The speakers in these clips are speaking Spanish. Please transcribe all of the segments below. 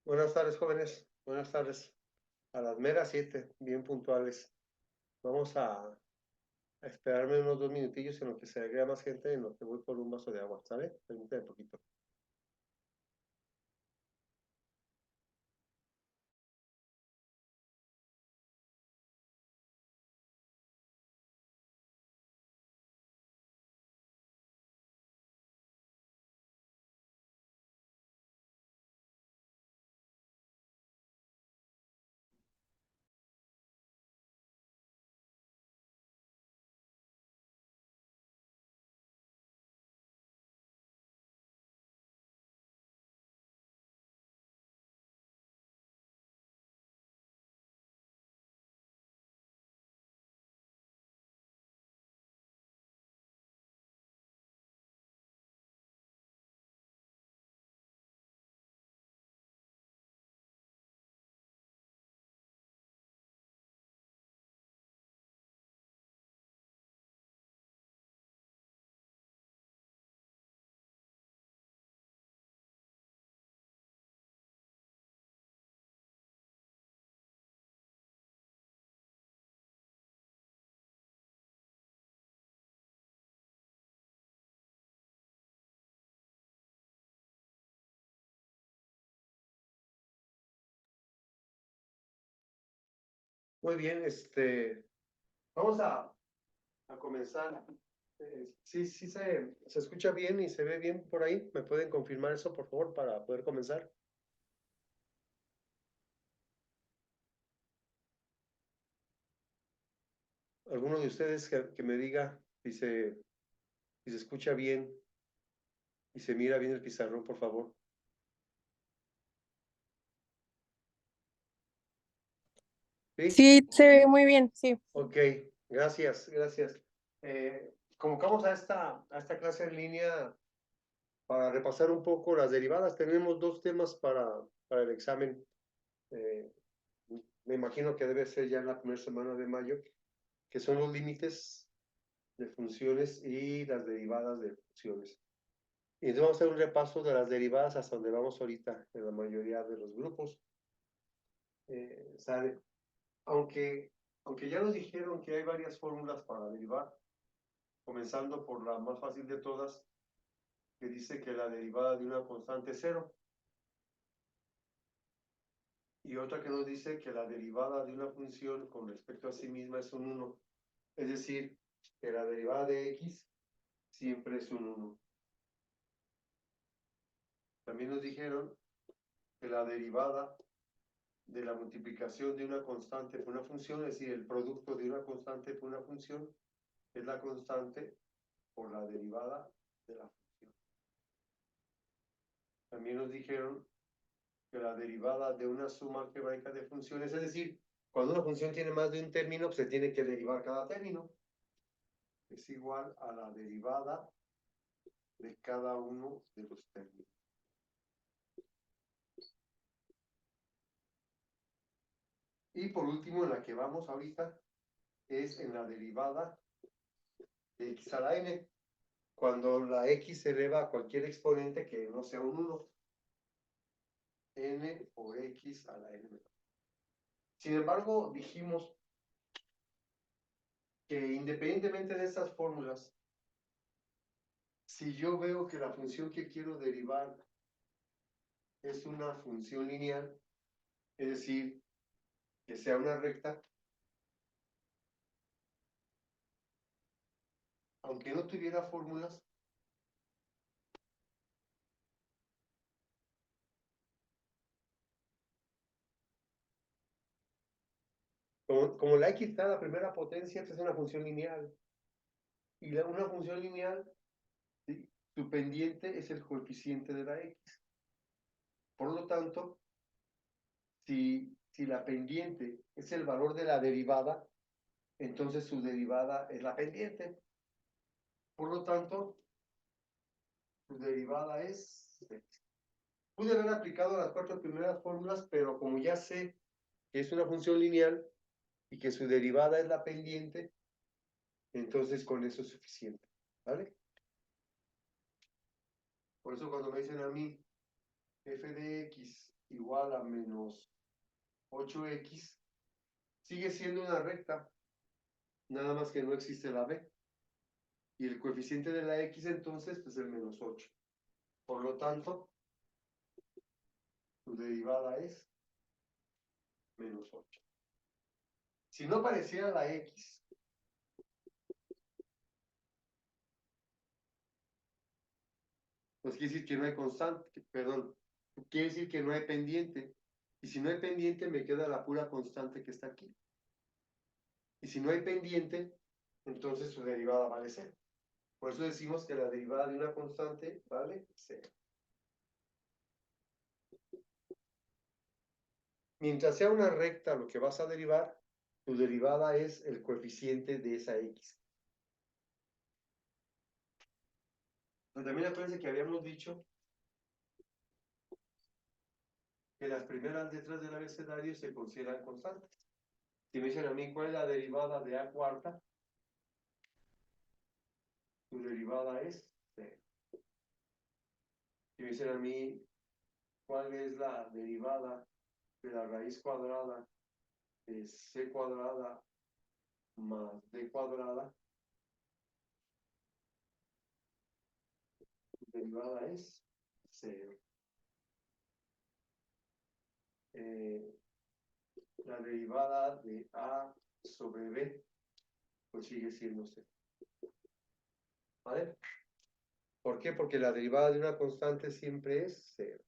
Buenas tardes, jóvenes. Buenas tardes. A las meras 7, bien puntuales. Vamos a esperarme unos 2 minutillos en lo que se agrega más gente, en lo que voy por un vaso de agua, ¿sale? Permítame un poquito. Muy bien, vamos a comenzar. Sí, se escucha bien y se ve bien por ahí. ¿Me pueden confirmar eso, por favor, para poder comenzar? ¿Alguno de ustedes que me diga si se escucha bien y se mira bien el pizarrón, por favor? ¿Sí? Sí, se ve muy bien, sí. Ok, gracias. Convocamos a esta clase en línea para repasar un poco las derivadas. Tenemos 2 temas para el examen. Eh, Me imagino que debe ser ya en la primera semana de mayo, que son los límites de funciones y las derivadas de funciones. Y entonces vamos a hacer un repaso de las derivadas hasta donde vamos ahorita en la mayoría de los grupos. ¿Sale? Aunque, aunque ya nos dijeron que hay varias fórmulas para derivar, comenzando por la más fácil de todas, que dice que la derivada de una constante es 0, y otra que nos dice que la derivada de una función con respecto a sí misma es un 1, es decir, que la derivada de x siempre es un 1. También nos dijeron que la derivada de la multiplicación de una constante por una función, es decir, el producto de una constante por una función, es la constante por la derivada de la función. También nos dijeron que la derivada de una suma algebraica de funciones, es decir, cuando una función tiene más de un término, pues se tiene que derivar cada término, es igual a la derivada de cada uno de los términos. Y por último, en la que vamos ahorita, es en la derivada de x a la n, cuando la x se eleva a cualquier exponente que no sea un 1, n por x a la n. Sin embargo, dijimos que independientemente de estas fórmulas, si yo veo que la función que quiero derivar es una función lineal, es decir, que sea una recta, aunque no tuviera fórmulas, como la x está en la primera potencia, pues es una función lineal. Y una función lineal, ¿sí?, su pendiente es el coeficiente de la x. Por lo tanto, si la pendiente es el valor de la derivada, entonces su derivada es la pendiente. Por lo tanto, su derivada es x. Pude haber aplicado las 4 primeras fórmulas, pero como ya sé que es una función lineal y que su derivada es la pendiente, entonces con eso es suficiente, ¿vale? Por eso cuando me dicen a mí f de x igual a menos 8x, sigue siendo una recta, nada más que no existe la b. Y el coeficiente de la x entonces pues es el menos 8. Por lo tanto, su derivada es menos 8. Si no apareciera la x, pues quiere decir que no hay constante, perdón, quiere decir que no hay pendiente. Y si no hay pendiente, me queda la pura constante que está aquí. Y si no hay pendiente, entonces su derivada vale 0. Por eso decimos que la derivada de una constante vale 0. Mientras sea una recta lo que vas a derivar, tu derivada es el coeficiente de esa x. Pero también acuérdense que habíamos dicho que las primeras letras del abecedario se consideran constantes. Si me dicen a mí cuál es la derivada de a cuarta, tu derivada es 0. Si me dicen a mí cuál es la derivada de la raíz cuadrada de c cuadrada más d cuadrada, tu derivada es 0. La derivada de a sobre b, pues sigue siendo 0. ¿Vale? ¿Por qué? Porque la derivada de una constante siempre es 0.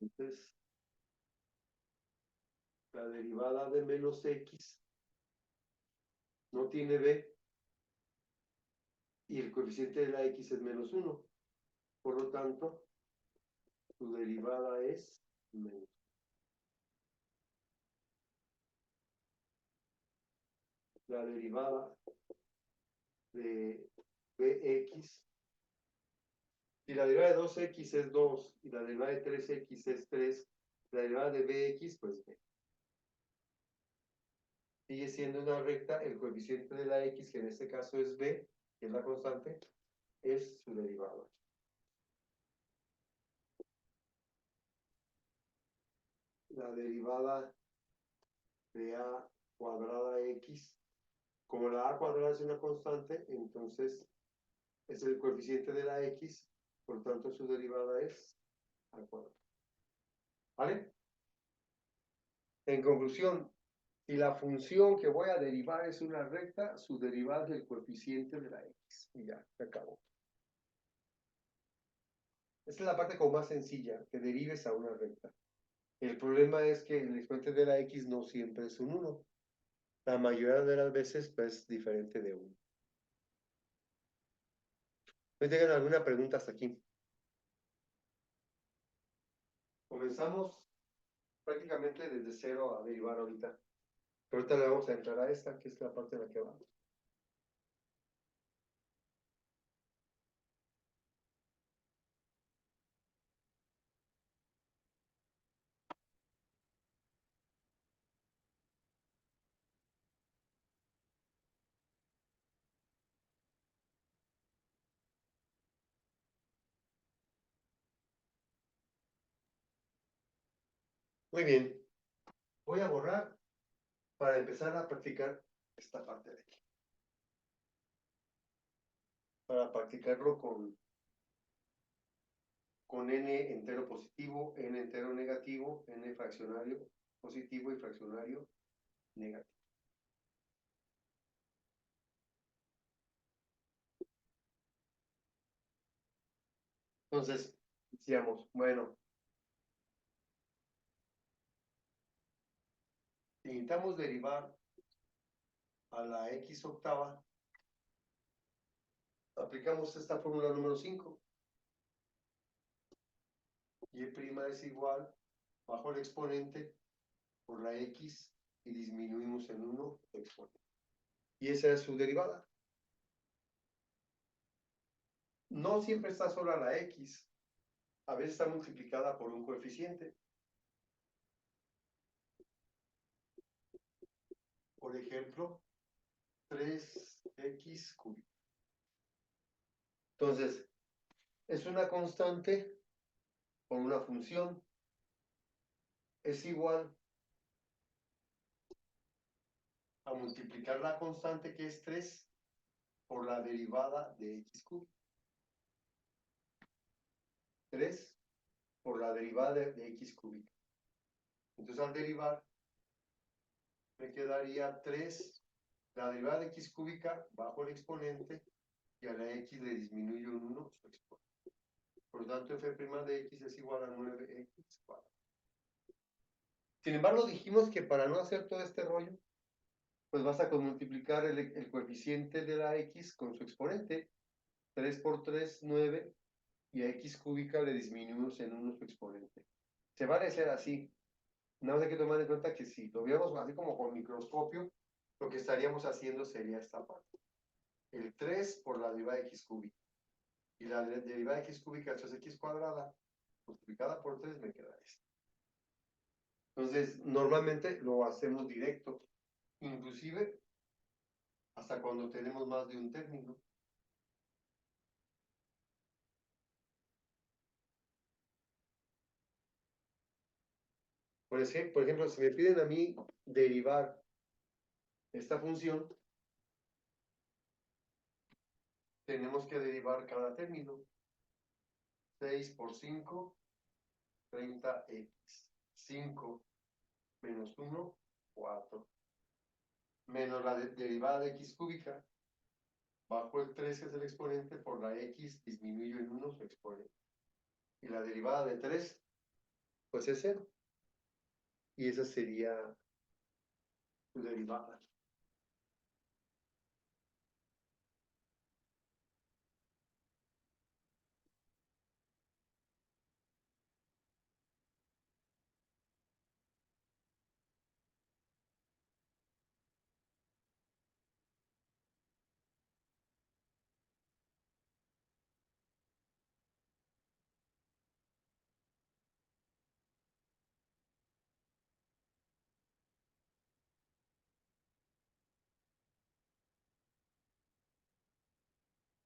Entonces, la derivada de menos x no tiene b y el coeficiente de la x es menos 1. Por lo tanto, su derivada es menos. La derivada de bx, si la derivada de 2x es 2 y la derivada de 3x es 3, la derivada de bx, pues b. Sigue siendo una recta, el coeficiente de la x, que en este caso es b, que es la constante, es su derivada. La derivada de a cuadrada x, como la a cuadrada es una constante, entonces es el coeficiente de la x, por tanto su derivada es a cuadrado. ¿Vale? En conclusión, si la función que voy a derivar es una recta, su derivada es el coeficiente de la x. Y ya, se acabó. Esta es la parte como más sencilla, que derives a una recta. El problema es que el exponente de la x no siempre es un 1. La mayoría de las veces pues, es diferente de 1. ¿Me tengan alguna pregunta hasta aquí? Comenzamos prácticamente desde cero a derivar ahorita. Pero ahorita le vamos a entrar a esta, que es la parte en la que va. Muy bien. Voy a borrar para empezar a practicar esta parte de aquí. Para practicarlo con n entero positivo, n entero negativo, n fraccionario positivo y fraccionario negativo. Entonces, decíamos, bueno, si intentamos derivar a la x octava, aplicamos esta fórmula número 5. Y' es igual, bajo el exponente, por la x, y disminuimos en 1 el exponente. Y esa es su derivada. No siempre está sola la x, a veces está multiplicada por un coeficiente. por ejemplo, 3x cúbico. Entonces, es una constante por una función. Es igual a multiplicar la constante que es 3 por la derivada de x cúbico. 3 por la derivada de x cúbica. Entonces al derivar me quedaría 3, la derivada de x cúbica bajo el exponente y a la x le disminuyo en 1 su exponente. Por lo tanto f' de x es igual a 9x cuadrado. Sin embargo dijimos que para no hacer todo este rollo, pues basta con multiplicar el coeficiente de la x con su exponente. 3 por 3, 9, y a x cúbica le disminuimos en 1 su exponente. Se va a hacer así. Nada más hay que tomar en cuenta que si lo viéramos así como con microscopio, lo que estaríamos haciendo sería esta parte. El 3 por la derivada de x cúbica. Y la derivada de x cúbica es x cuadrada, multiplicada por 3 me queda esto. Entonces, normalmente lo hacemos directo. Inclusive, hasta cuando tenemos más de un término. Por ejemplo, si me piden a mí derivar esta función, tenemos que derivar cada término. 6 por 5, 30x. 5 menos 1, 4. Menos la derivada de x cúbica. Bajo el 3, que es el exponente, por la x disminuyo en 1 su exponente. Y la derivada de 3, pues es 0. Y esa sería su derivada.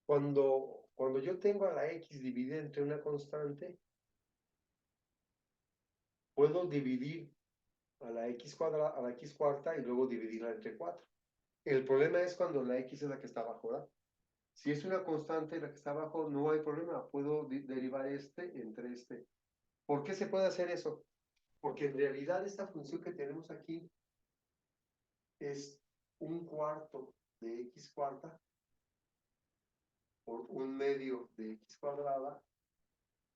Cuando yo tengo a la x dividida entre una constante, puedo dividir a la x cuadrada, a la x cuarta y luego dividirla entre 4. El problema es cuando la x es la que está abajo, ¿verdad? Si es una constante la que está abajo, no hay problema. Puedo derivar este entre este. ¿Por qué se puede hacer eso? Porque en realidad esta función que tenemos aquí es un cuarto de x cuarta por un medio de x cuadrada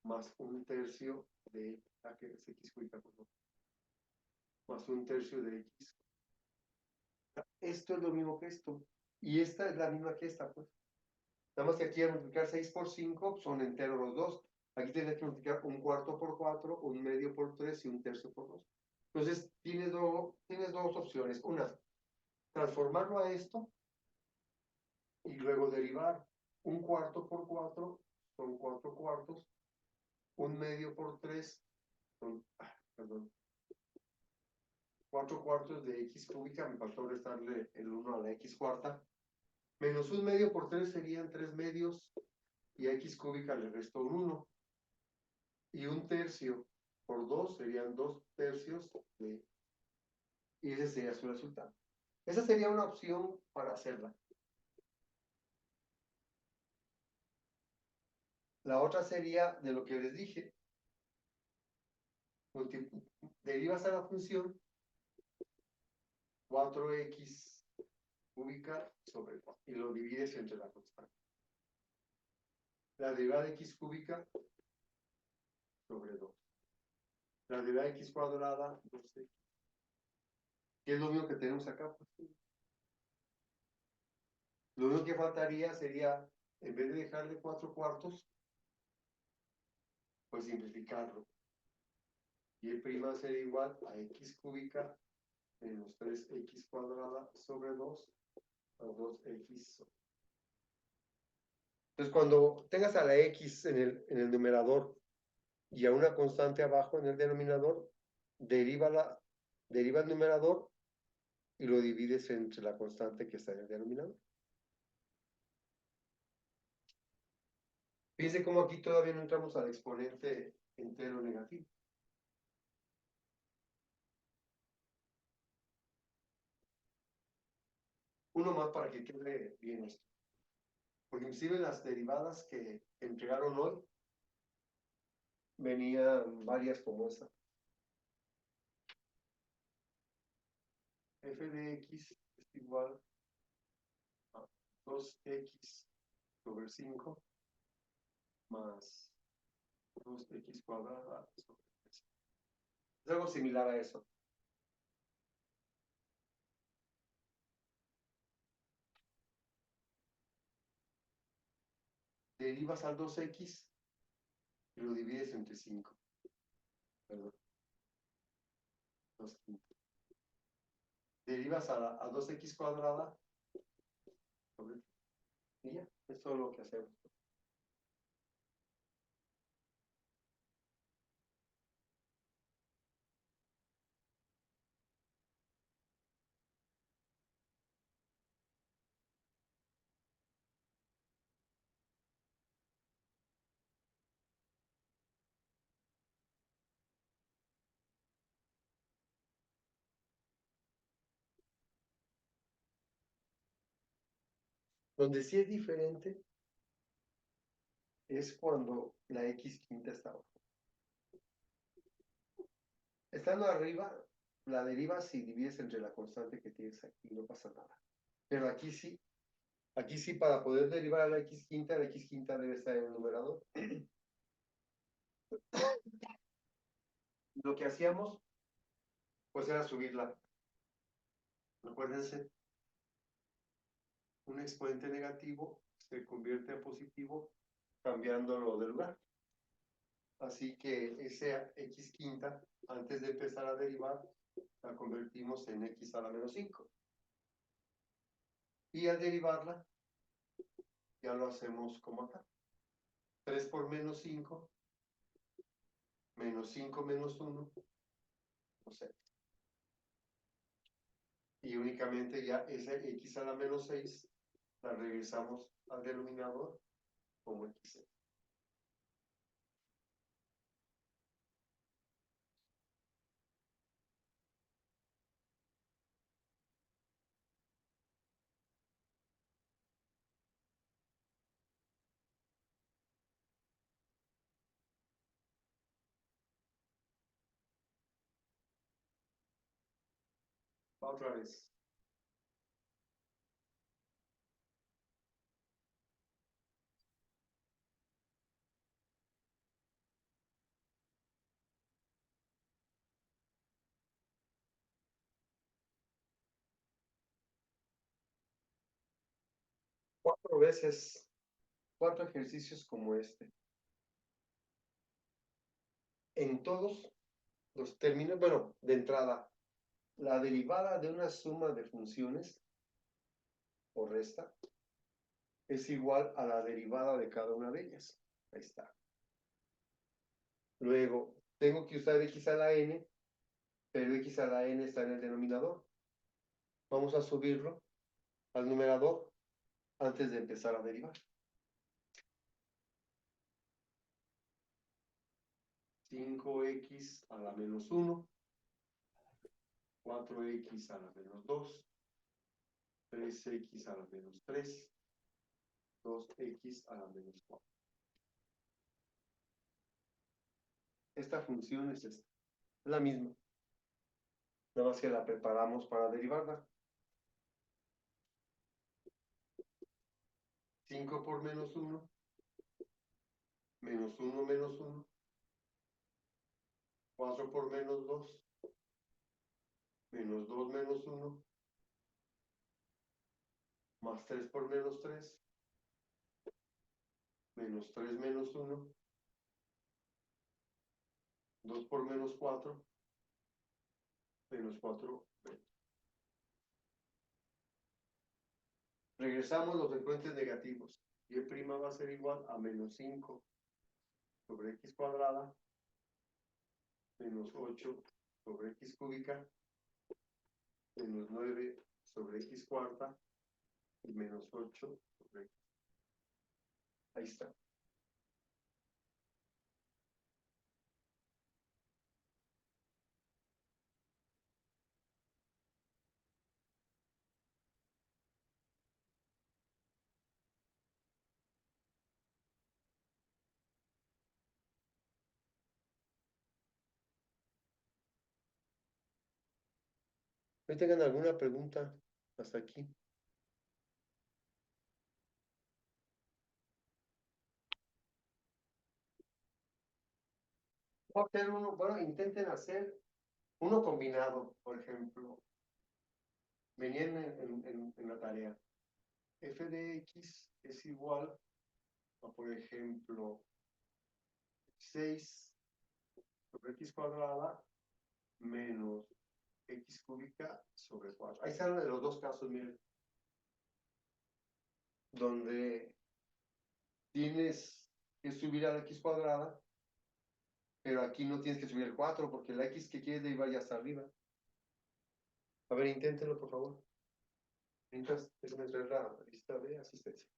más un tercio de que es x cúbica, más un tercio de x. Esto es lo mismo que esto. Y esta es la misma que esta, pues. Nada más que aquí al multiplicar 6 por 5 son enteros los dos. Aquí tienes que multiplicar un cuarto por 4, un medio por 3 y un tercio por 2. Entonces tienes dos opciones. Una, transformarlo a esto y luego derivar. Un cuarto por 4 son 4 cuartos. Un medio por 3 son, perdón, 4 cuartos de x cúbica. Me faltó restarle el 1 a la x cuarta. Menos un medio por 3 serían 3 medios. Y a x cúbica le resto un 1. Y un tercio por 2 serían 2 tercios de... Y ese sería su resultado. Esa sería una opción para hacerla. La otra sería de lo que les dije. Derivas a la función 4x cúbica sobre 4 y lo divides entre la constante. La derivada de x cúbica sobre 2. La derivada de x cuadrada, 2x. ¿Qué es lo mismo que tenemos acá? Lo único que faltaría sería, en vez de dejarle 4 cuartos, pues simplificarlo. Y el prima sería igual a x cúbica menos 3x cuadrada sobre 2 a 2x. Entonces, cuando tengas a la x en el numerador y a una constante abajo en el denominador, deriva el numerador y lo divides entre la constante que está en el denominador. Fíjense cómo aquí todavía no entramos al exponente entero negativo. Uno más para que quede bien esto. Porque inclusive las derivadas que entregaron hoy venían varias como esta. F de x es igual a 2x sobre 5 más 2x cuadrada sobre 3. Es algo similar a eso. Derivas al 2x y lo divides entre 5. Perdón. 2 quintos. Derivas a 2x cuadrada sobre... Y ya, es todo lo que hacemos. Donde sí es diferente es cuando la x quinta está abajo. Estando arriba, la derivas y divides entre la constante que tienes aquí, no pasa nada. Pero aquí sí para poder derivar a la x quinta debe estar en el numerador. Lo que hacíamos, pues era subirla. Acuérdense, un exponente negativo se convierte a positivo cambiándolo de lugar. Así que esa x quinta, antes de empezar a derivar, la convertimos en x a la menos 5. Y al derivarla, ya lo hacemos como acá. 3 por menos 5, menos 5 menos 1, no sé. Y únicamente ya esa x a la menos 6 la regresamos al denominador como x. Otra vez. Cuatro ejercicios como este. En todos los términos, bueno, de entrada, la derivada de una suma de funciones o resta es igual a la derivada de cada una de ellas. Ahí está. Luego, tengo que usar x a la n, pero x a la n está en el denominador. Vamos a subirlo al numerador antes de empezar a derivar. 5x a la menos 1, 4x a la menos 2, 3x a la menos 3, 2x a la menos 4. Esta función es esta. Es la misma. Nada más que la preparamos para derivarla. 5 por menos 1, menos 1 menos 1, 4 por menos 2, menos 2 menos 1, más 3 por menos 3, menos 3 menos 1, 2 por menos 4, menos 4 menos. Regresamos los exponentes negativos. Y prima va a ser igual a menos 5 sobre x cuadrada, menos 8 sobre x cúbica, menos 9 sobre x cuarta y menos 8 sobre x. Ahí está. ¿No tengan alguna pregunta hasta aquí? Voy a hacer uno, bueno, intenten hacer uno combinado, por ejemplo. Venía en la tarea. F de x es igual a, por ejemplo, 6 sobre x cuadrada menos x cúbica sobre 4. Ahí están los dos casos, miren. Donde tienes que subir a la x cuadrada, pero aquí no tienes que subir el 4 porque la x que quieres derivar ya está arriba. A ver, inténtenlo, por favor. Mientras, déjenme traer la lista de asistencia.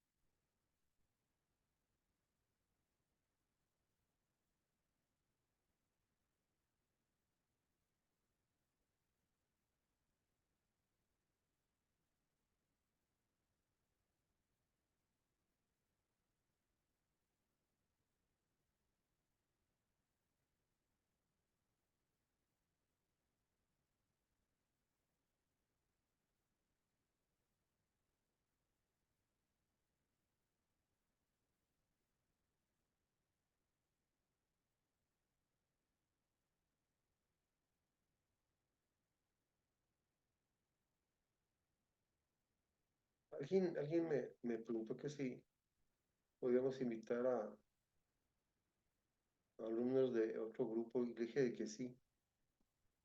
Alguien me preguntó que si podíamos invitar a alumnos de otro grupo y le dije que sí,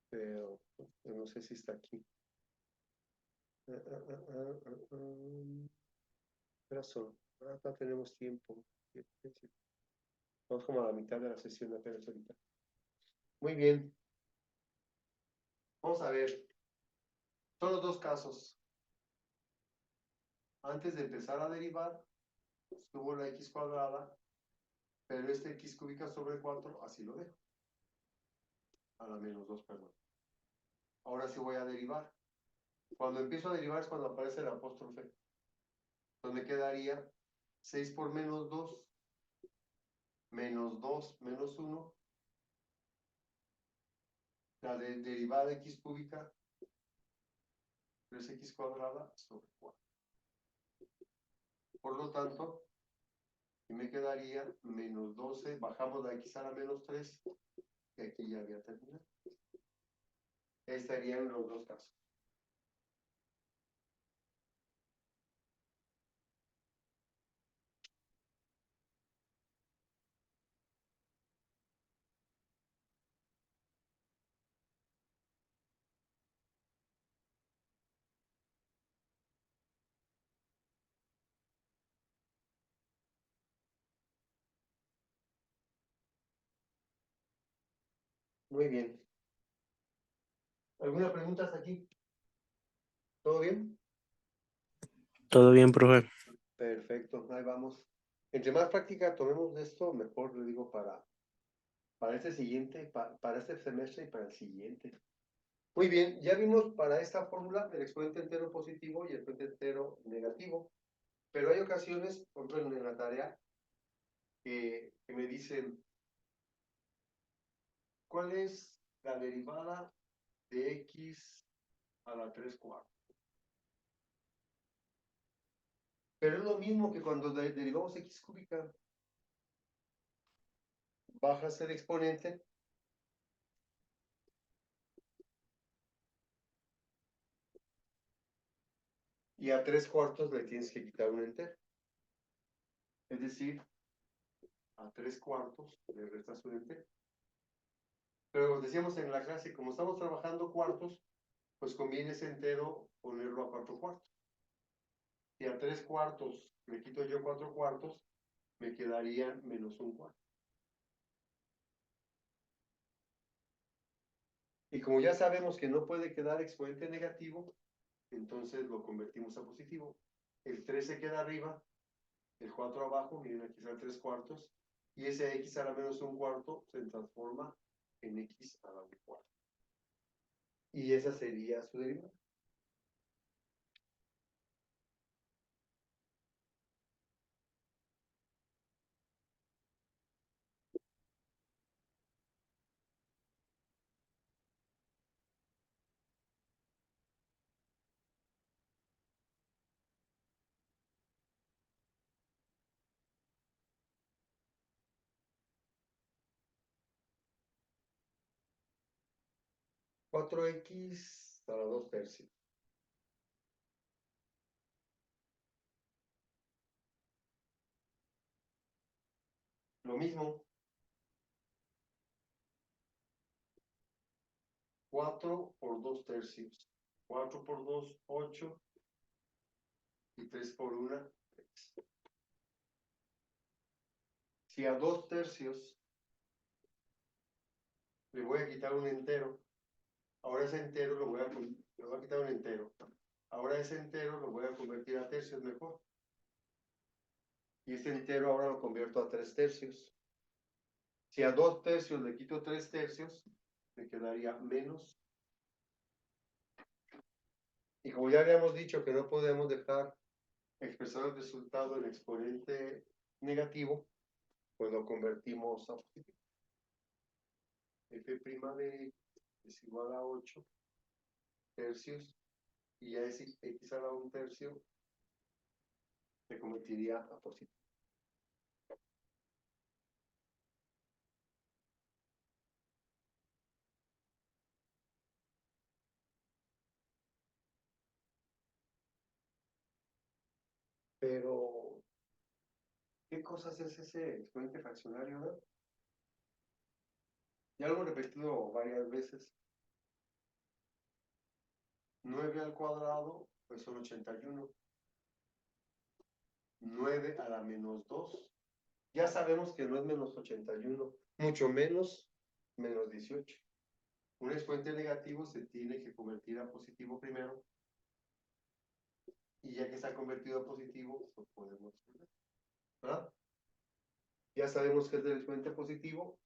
pero no sé si está aquí. ¿Qué son? No tenemos tiempo. Vamos como a la mitad de la sesión apenas ahorita. Muy bien. Vamos a ver. Son los dos casos. Antes de empezar a derivar, tuvo la x cuadrada, pero este x cúbica sobre 4, así lo dejo. A la menos 2, perdón. Ahora sí voy a derivar. Cuando empiezo a derivar es cuando aparece el apóstrofe. Entonces me quedaría 6 por menos 2, menos 2, menos 1. La derivada de x cúbica, 3x cuadrada sobre 4. Por lo tanto, y me quedaría menos 12, bajamos la x a la menos 3, y aquí ya había terminado. Estarían los dos casos. Muy bien. ¿Alguna pregunta hasta aquí? ¿Todo bien? Todo bien, profe. Perfecto, ahí vamos. Entre más práctica tomemos de esto, mejor le digo para este siguiente, para este semestre y para el siguiente. Muy bien, ya vimos para esta fórmula el exponente entero positivo y el exponente entero negativo, pero hay ocasiones, por ejemplo en la tarea, que me dicen, ¿cuál es la derivada de x a la 3/4? Pero es lo mismo que cuando derivamos x cúbica. Bajas el exponente y a 3/4 le tienes que quitar un entero. Es decir, a 3/4 le restas un entero. Pero decíamos en la clase, como estamos trabajando cuartos, pues conviene ese entero ponerlo a 4/4. Si a 3/4 le quito yo 4/4, me quedarían menos un cuarto. Y como ya sabemos que no puede quedar exponente negativo, entonces lo convertimos a positivo. El 3 se queda arriba, el 4 abajo, miren aquí está 3 cuartos, y ese x a la menos un cuarto se transforma en x a la un cuarto. Y esa sería su derivada. Cuatro x a la 2 tercios. Lo mismo. 4 por 2 tercios. 4 por 2, 8. Y 3 por 1, 3. Si a 2 tercios le voy a quitar un entero, ahora ese entero le voy a quitar un entero. Ahora ese entero lo voy a convertir a tercios mejor. Y ese entero ahora lo convierto a 3 tercios. Si a 2 tercios le quito 3 tercios, me quedaría menos. Y como ya habíamos dicho que no podemos dejar expresar el resultado en exponente negativo, pues lo convertimos a positivo. F' de x es igual a 8 tercios, y ya es x a la 1 tercio, se convertiría a positivo. Pero, ¿qué cosas es ese exponente fraccionario, no? Ya lo hemos repetido varias veces. 9 al cuadrado, pues son 81. 9 a la menos 2. Ya sabemos que no es menos 81, mucho menos 18. Un exponente negativo se tiene que convertir a positivo primero. Y ya que está convertido a positivo, lo podemos ver, ¿verdad? Ya sabemos qué es el exponente positivo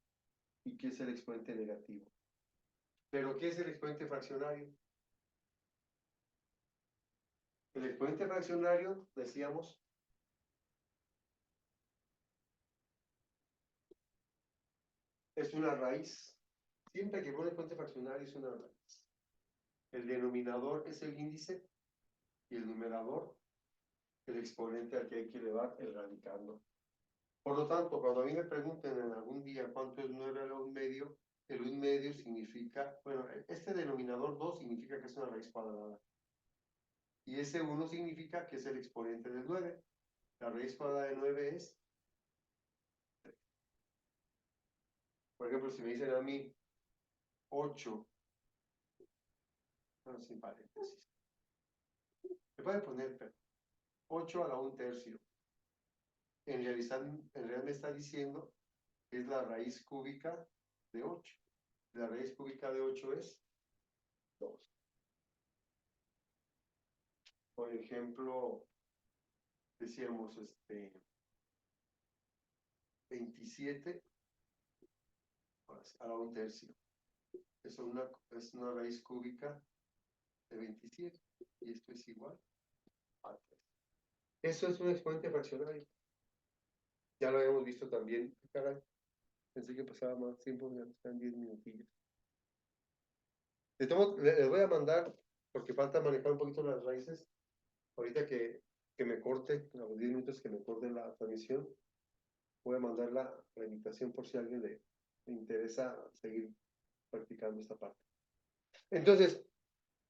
y qué es el exponente negativo. Pero, ¿qué es el exponente fraccionario? El exponente fraccionario, decíamos, es una raíz. Siempre que un exponente fraccionario es una raíz. El denominador es el índice y el numerador el exponente al que hay que elevar el radicando. Por lo tanto, cuando a mí me pregunten en algún día cuánto es 9 a la 1 medio, el 1 medio significa, bueno, este denominador 2 significa que es una raíz cuadrada. Y ese 1 significa que es el exponente del 9. La raíz cuadrada de 9 es 3. Por ejemplo, si me dicen a mí 8, bueno, sin paréntesis, se puede poner 8 a la 1 tercio. En realidad me está diciendo que es la raíz cúbica de 8. La raíz cúbica de 8 es 2. Por ejemplo, decíamos 27 a la 1 tercio. Es una raíz cúbica de 27. Y esto es igual a 3. Eso es un exponente fraccionario. Ya lo habíamos visto también. Caray, pensé que pasaba más tiempo, ya están 10 minutillos. Les voy a mandar, porque falta manejar un poquito las raíces. Ahorita que me corte, a los 10 minutos que me corte la transmisión, voy a mandar la invitación por si a alguien le interesa seguir practicando esta parte. Entonces,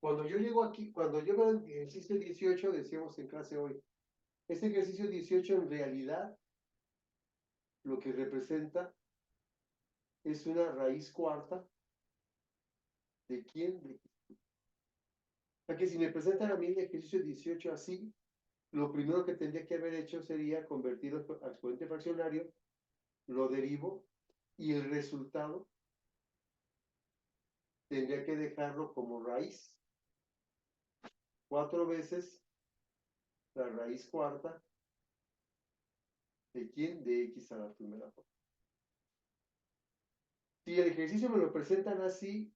cuando yo llego aquí, cuando llego al ejercicio 18, decíamos en clase hoy, este ejercicio 18 en realidad lo que representa es una raíz cuarta. ¿De quién? O sea que si me presentan a mí el ejercicio 18 así, lo primero que tendría que haber hecho sería convertirlo a exponente fraccionario, lo derivo y el resultado tendría que dejarlo como raíz. 4 veces la raíz cuarta. ¿De quién? De x a la primera potencia. Si el ejercicio me lo presentan así,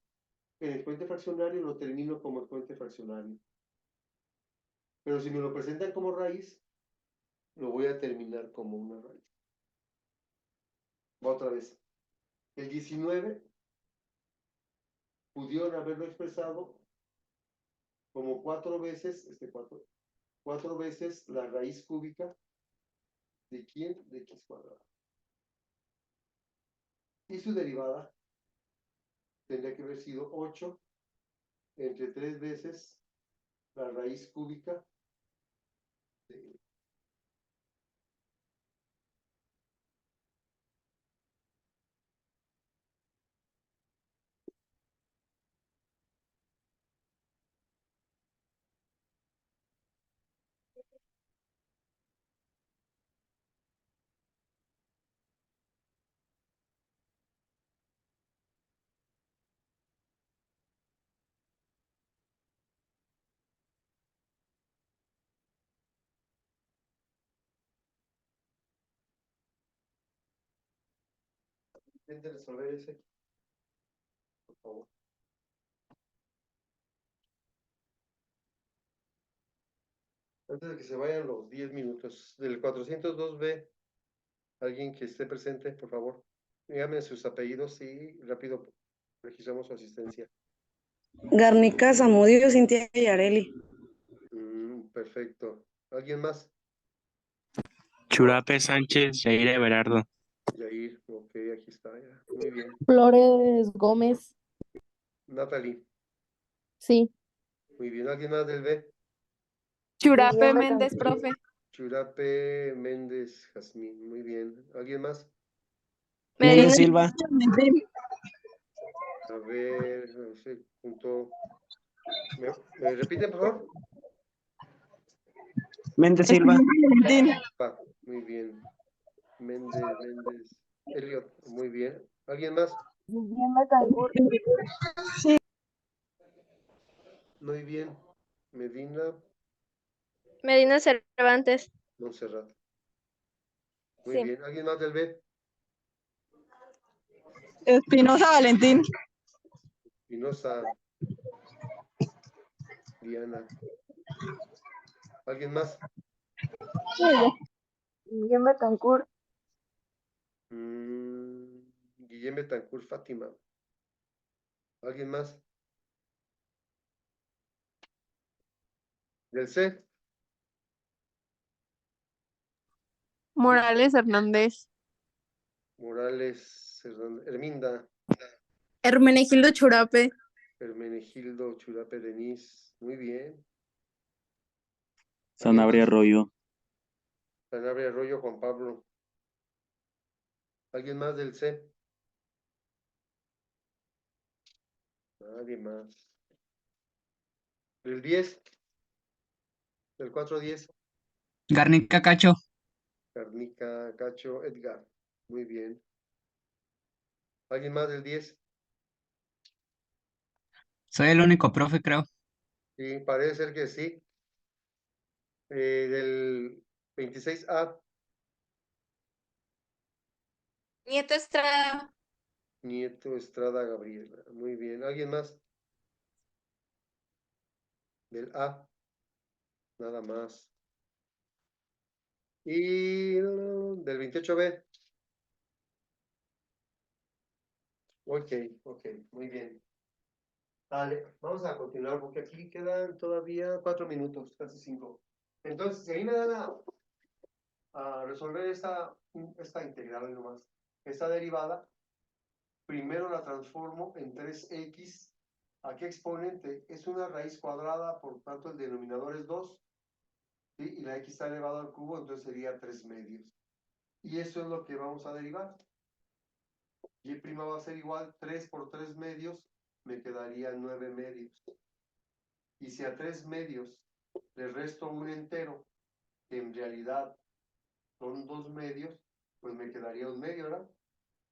el exponente fraccionario lo termino como exponente fraccionario. Pero si me lo presentan como raíz, lo voy a terminar como una raíz. Va otra vez. El 19 pudieron haberlo expresado como 4 veces, 4 veces la raíz cúbica de quién? De x cuadrado. Y su derivada tendría que haber sido 8 entre 3 veces la raíz cúbica de... Intenten resolver ese, por favor. Antes de que se vayan los 10 minutos. Del 402B, alguien que esté presente, por favor. Díganme sus apellidos y rápido registramos su asistencia. Garnica, Zamudio, Cintia y Areli. Perfecto. ¿Alguien más? Churape Sánchez, Yair Everardo. Yair, ok, aquí está ya. Muy bien. Flores Gómez, Natalie, sí. muy bien. ¿Alguien más del B? Churape Méndez, profe. Churape Méndez Jazmín, muy bien. ¿Alguien más? Méndez Silva. A ver, no sé, punto. ¿Me repiten, por favor? Méndez Silva. Va, muy bien. Méndez. Elliot, muy bien. ¿Alguien más? Muy bien. Medina, Medina Cervantes. Montserrat. Muy Sí. bien. ¿Alguien más del B? Espinosa Valentín. Espinosa, Diana. ¿Alguien más? Guillén Betancourt. Guillem Betancourt, Fátima. ¿Alguien más? ¿Del C? Morales Hernández. Morales, Herminda, Hermenegildo Churape. Hermenegildo, Churape, Denise. Muy bien. Sanabria Arroyo. Sanabria Arroyo, Juan Pablo. ¿Alguien más del C? Nadie más. ¿Del 10? ¿Del 410? Garnica Cacho. Carnica, Cacho, Edgar. Muy bien. ¿Alguien más del 10? Soy el único profe, creo. Sí, parece ser que sí. Del 26A, Nieto Estrada. Nieto Estrada Gabriela. Muy bien. ¿Alguien más? Del A. Nada más. Y del 28B. Ok, muy bien. Vale, vamos a continuar porque aquí quedan todavía 4 minutos, casi 5. Entonces, si ahí me dan a resolver esta integral nomás, esta derivada, primero la transformo en 3x. ¿A qué exponente? Es una raíz cuadrada, por tanto el denominador es 2, ¿sí? Y la x está elevado al cubo, entonces sería 3 medios. Y eso es lo que vamos a derivar. Y' va a ser igual 3 por 3 medios, me quedaría 9 medios. Y si a 3 medios le resto un entero, que en realidad son 2 medios, pues me quedaría un medio, ¿verdad?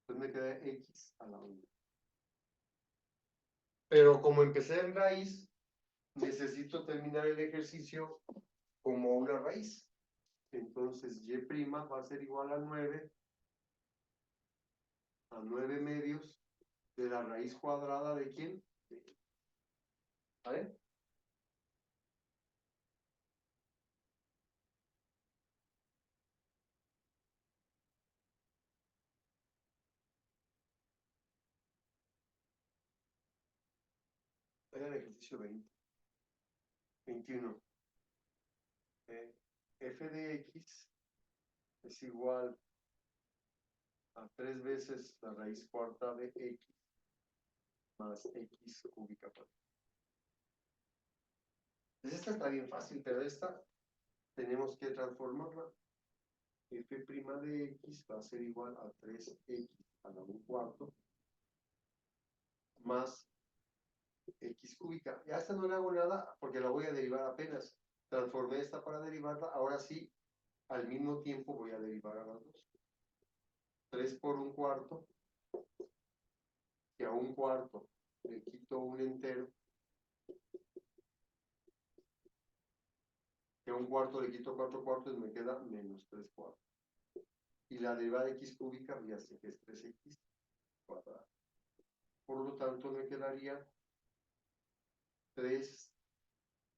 Entonces me queda x a la 1. Pero como empecé en raíz, necesito terminar el ejercicio como una raíz. Entonces, y' va a ser igual a 9 medios de la raíz cuadrada de ¿quién? De X. ¿Vale? Era el ejercicio 21. F de X es igual a 3 veces la raíz cuarta de X más X cúbica. Pues esta está bien fácil, pero esta tenemos que transformarla. F' de X va a ser igual a 3X a la 1/4 más X cúbica. Ya esta no le hago nada porque la voy a derivar apenas. Transformé esta para derivarla, ahora sí, al mismo tiempo voy a derivar a las dos. 3 por 1/4, y a 1/4 le quito un entero, que a 1/4 le quito 4/4 y me queda menos 3/4. Y la derivada de X cúbica ya sé que es 3X cuadrado. Por lo tanto, me quedaría 3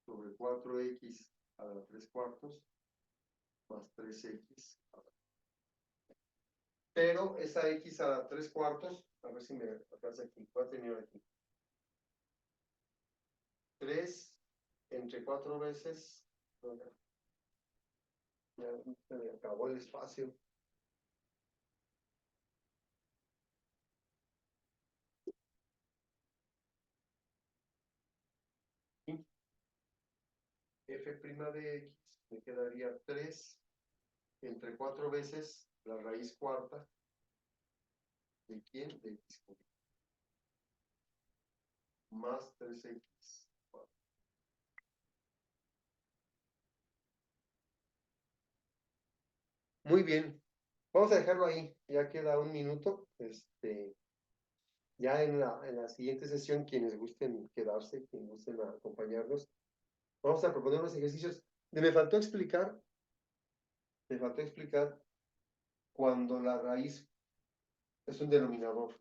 sobre 4X a la 3/4 más 3X. Pero esa X a la 3/4, a ver si me alcanza aquí, voy a tener aquí. 3 entre 4 veces. Ya se me acabó el espacio. F' de X me quedaría 3 entre 4 veces la raíz cuarta. ¿De quién? De X cúbico. Más 3X. Muy bien. Vamos a dejarlo ahí. Ya queda un minuto. Ya en la siguiente sesión, quienes gusten quedarse, quienes gusten acompañarnos, vamos a proponer unos ejercicios. Me faltó explicar cuando la raíz es un denominador.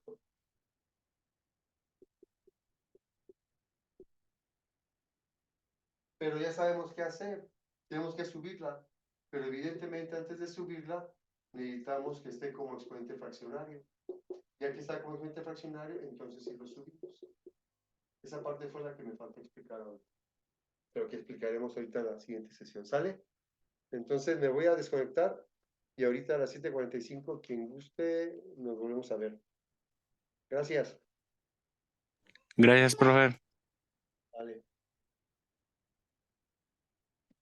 Pero ya sabemos qué hacer. Tenemos que subirla. Pero evidentemente antes de subirla, necesitamos que esté como exponente fraccionario. Ya que está como exponente fraccionario, entonces sí lo subimos. Esa parte fue la que me faltó explicar ahora. Pero que explicaremos ahorita en la siguiente sesión. ¿Sale? Entonces me voy a desconectar y ahorita a las 7:45, quien guste, nos volvemos a ver. Gracias. Gracias, profe. Vale.